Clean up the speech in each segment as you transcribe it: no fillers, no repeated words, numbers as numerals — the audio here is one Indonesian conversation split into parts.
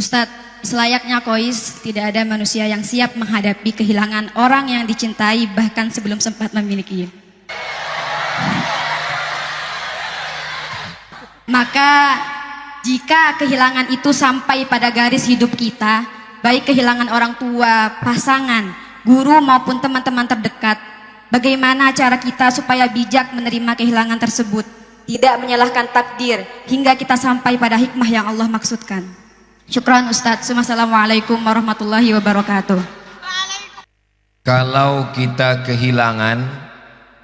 Ustadz, selayaknya kois, tidak ada manusia yang siap menghadapi kehilangan orang yang dicintai bahkan sebelum sempat memiliki. Maka jika kehilangan itu sampai pada garis hidup kita, baik kehilangan orang tua, pasangan, guru maupun teman-teman terdekat, bagaimana cara kita supaya bijak menerima kehilangan tersebut, tidak menyalahkan takdir hingga kita sampai pada hikmah yang Allah maksudkan. Syukran Ustadz. Assalamualaikum warahmatullahi wabarakatuh. Kalau kita kehilangan,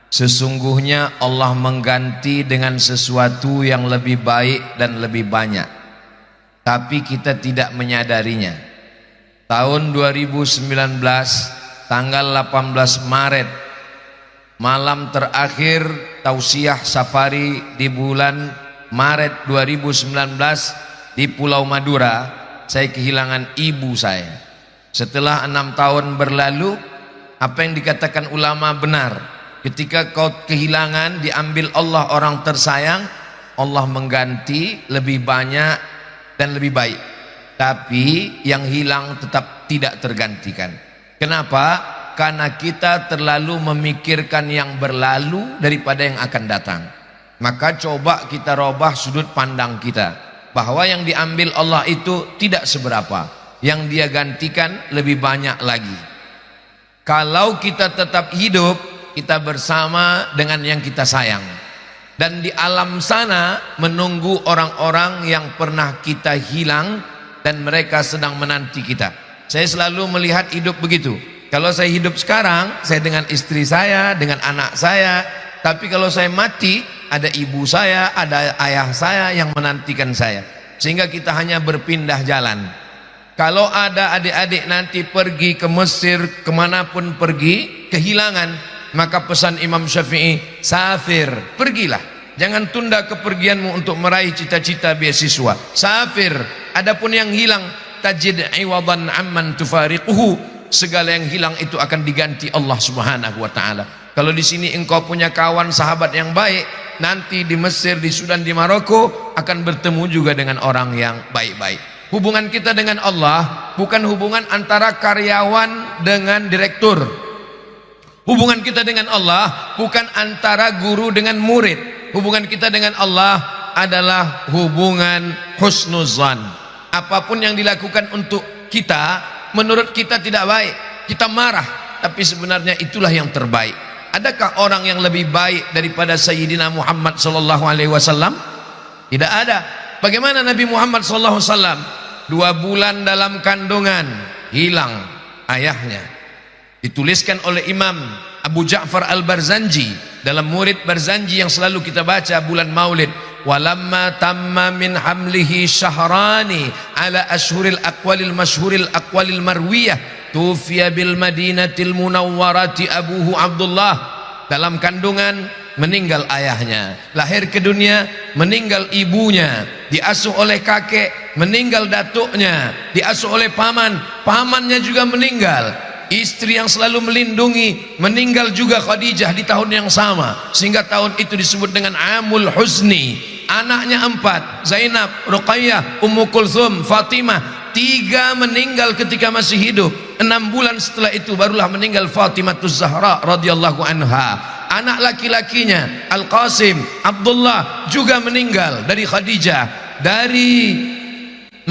sesungguhnya Allah mengganti dengan sesuatu yang lebih baik dan lebih banyak, tapi kita tidak menyadarinya. Tahun 2019 tanggal 18 Maret, malam terakhir tausiah safari di bulan Maret 2019 di Pulau Madura, saya kehilangan ibu saya. Setelah 6 tahun berlalu, apa yang dikatakan ulama benar. Ketika kau kehilangan, diambil Allah orang tersayang, Allah mengganti lebih banyak dan lebih baik. Tapi yang hilang tetap tidak tergantikan. Kenapa? Karena kita terlalu memikirkan yang berlalu daripada yang akan datang. Maka coba kita robah sudut pandang kita, bahwa yang diambil Allah itu tidak seberapa, yang dia gantikan lebih banyak lagi. Kalau kita tetap hidup, kita bersama dengan yang kita sayang, dan di alam sana menunggu orang-orang yang pernah kita hilang dan mereka sedang menanti kita. Saya selalu melihat hidup begitu. Kalau saya hidup sekarang, saya dengan istri saya, dengan anak saya. Tapi kalau saya mati, ada ibu saya, ada ayah saya yang menantikan saya. Sehingga kita hanya berpindah jalan. Kalau ada adik-adik nanti pergi ke Mesir, kemanapun pergi, kehilangan, maka pesan Imam Syafi'i, safir, pergilah. Jangan tunda kepergianmu untuk meraih cita-cita beasiswa. Safir. Adapun yang hilang, tajid iwadan amman tufariquhu. Segala yang hilang itu akan diganti Allah Subhanahu wa ta'ala. Kalau di sini engkau punya kawan sahabat yang baik, nanti di Mesir, di Sudan, di Maroko akan bertemu juga dengan orang yang baik-baik. Hubungan kita dengan Allah bukan hubungan antara karyawan dengan direktur. Hubungan kita dengan Allah bukan antara guru dengan murid. Hubungan kita dengan Allah adalah hubungan husnuzan. Apapun yang dilakukan untuk kita, menurut kita tidak baik, kita marah, tapi sebenarnya itulah yang terbaik. Adakah orang yang lebih baik daripada Sayyidina Muhammad sallallahu alaihi wasallam? Tidak ada. Bagaimana Nabi Muhammad sallallahu alaihi wasallam 2 bulan dalam kandungan hilang ayahnya. Dituliskan oleh Imam Abu Ja'far Al-Barzanji dalam Murid Barzanji yang selalu kita baca bulan Maulid. Walamma tamma min hamlihi syahrani ala ashhuril aqwalil masyhuril aqwalil marwiyah tufiya bil madinatil munawwarati abuhu Abdullah. Dalam kandungan meninggal ayahnya, lahir ke dunia meninggal ibunya, diasuh oleh kakek meninggal datuknya, diasuh oleh paman, pamannya juga meninggal, istri yang selalu melindungi meninggal juga Khadijah di tahun yang sama, sehingga tahun itu disebut dengan Amul Huzni. Anaknya 4, Zainab, Ruqayyah, Ummu Kulthum, Fatimah, 3 meninggal ketika masih hidup. 6 bulan setelah itu barulah meninggal Fatimatuz Zahra radhiyallahu anha. Anak laki-lakinya Al-Qasim, Abdullah juga meninggal dari Khadijah. Dari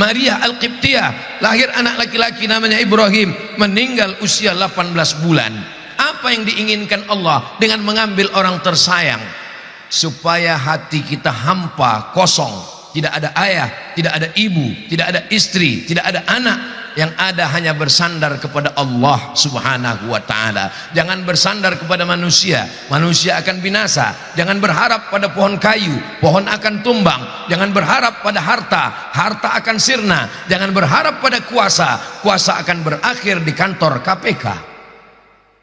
Maria Al-Qibtiyah lahir anak laki-laki namanya Ibrahim, meninggal usia 18 bulan. Apa yang diinginkan Allah dengan mengambil orang tersayang? Supaya hati kita hampa, kosong, tidak ada ayah, tidak ada ibu, tidak ada istri, tidak ada anak. Yang ada hanya bersandar kepada Allah Subhanahu wa ta'ala. Jangan bersandar kepada manusia, manusia akan binasa. Jangan berharap pada pohon kayu, pohon akan tumbang. Jangan berharap pada harta, harta akan sirna. Jangan berharap pada kuasa, kuasa akan berakhir di kantor KPK.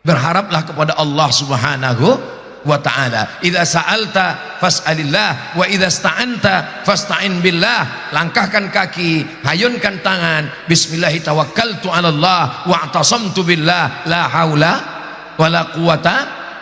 Berharaplah kepada Allah Subhanahu wa ta'ala. Idza sa'alta fas'alillah wa idza sta'anta fasta'in billah. Langkahkan kaki, hayunkan tangan, bismillahi tawakkaltu 'ala Allah wa i'tasamtu billah la haula wala quwata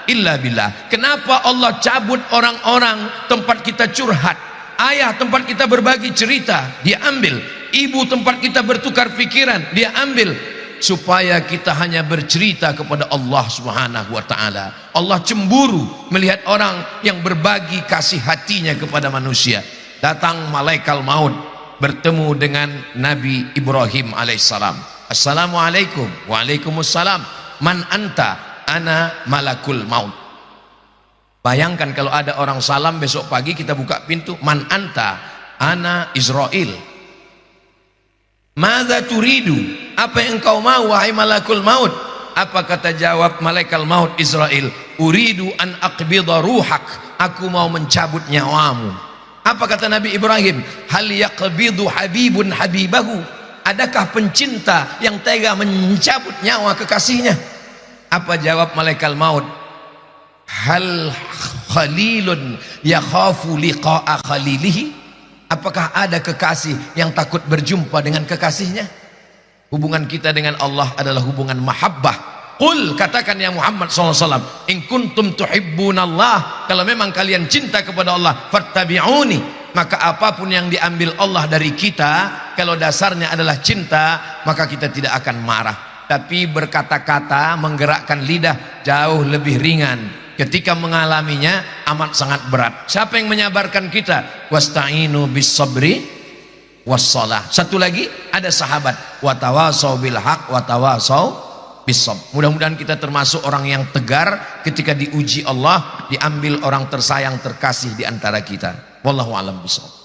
illa billah. Kenapa Allah cabut orang-orang tempat kita curhat, ayah tempat kita berbagi cerita, dia ambil? Ibu tempat kita bertukar pikiran, dia ambil, supaya kita hanya bercerita kepada Allah Subhanahu wa taala. Allah cemburu melihat orang yang berbagi kasih hatinya kepada manusia. Datang malaikat maut bertemu dengan Nabi Ibrahim alaihissalam. Assalamualaikum. Waalaikumsalam. Man anta? Ana malakul maut. Bayangkan kalau ada orang salam besok pagi kita buka pintu, man anta? Ana Israel. Madza turidu? Apa yang engkau mau wahai malakul maut? Apa kata jawab malaikat maut Israel? Uridu an aqbida ruhak. Aku mau mencabut nyawamu. Apa kata Nabi Ibrahim? Hal yaqbidu habibun habibahu? Adakah pencinta yang tega mencabut nyawa kekasihnya? Apa jawab malaikat maut? Hal khalilun yakhafu liqa'a khalilihi? Apakah ada kekasih yang takut berjumpa dengan kekasihnya? Hubungan kita dengan Allah adalah hubungan mahabbah. Qul, katakan ya Muhammad SAW, in kuntum tuhibbunallah, kalau memang kalian cinta kepada Allah, fattabi'uni, maka apapun yang diambil Allah dari kita, kalau dasarnya adalah cinta, maka kita tidak akan marah. Tapi berkata-kata, menggerakkan lidah jauh lebih ringan. Ketika mengalaminya amat sangat berat. Siapa yang menyabarkan kita? Wasta'inu bis sabri wassalah. Satu lagi ada sahabat, watawasau bil haq watawasau bis sabr. Mudah-mudahan kita termasuk orang yang tegar ketika diuji Allah, diambil orang tersayang terkasih di antara kita. Wallahu a'lam bishawab.